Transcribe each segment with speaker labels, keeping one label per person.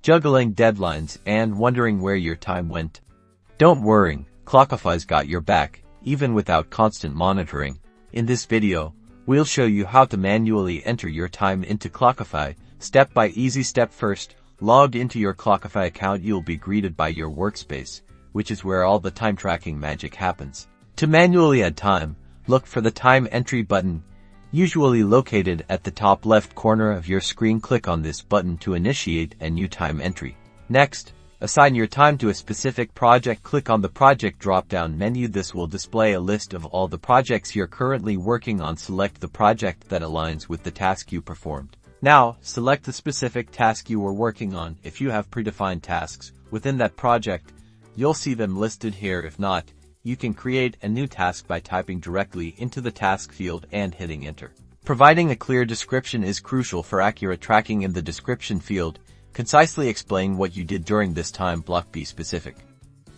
Speaker 1: juggling deadlines, and wondering where your time went? Don't worry, Clockify's got your back, even without constant monitoring. In this video, we'll show you how to manually enter your time into Clockify, step by easy step. First, logged into your Clockify account, you'll be greeted by your workspace, which is where all the time tracking magic happens. To manually add time, look for the time entry button, usually located at the top left corner of your screen. Click on this button to initiate a new time entry. Next, assign your time to a specific project. Click on the project drop-down menu. This will display a list of all the projects you're currently working on. Select the project that aligns with the task you performed. Now, select the specific task you were working on. If you have predefined tasks within that project, you'll see them listed here. If not, you can create a new task by typing directly into the task field and hitting enter. Providing a clear description is crucial for accurate tracking. In the description field, concisely explain what you did during this time block. Be specific.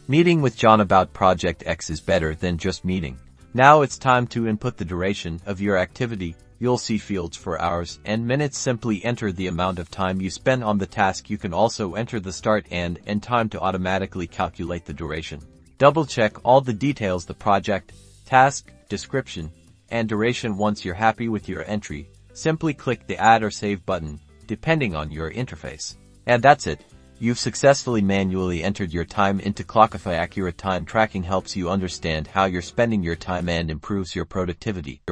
Speaker 1: Meeting with John about project X is better than just meeting. Now it's time to input the duration of your activity. You'll see fields for hours and minutes. Simply enter the amount of time you spend on the task. You can also enter the start and end time to automatically calculate the duration. Double-check all the details: the project, task, description, and duration. Once you're happy with your entry, simply click the Add or Save button, depending on your interface. And that's it. You've successfully manually entered your time into Clockify. Accurate time tracking helps you understand how you're spending your time and improves your productivity.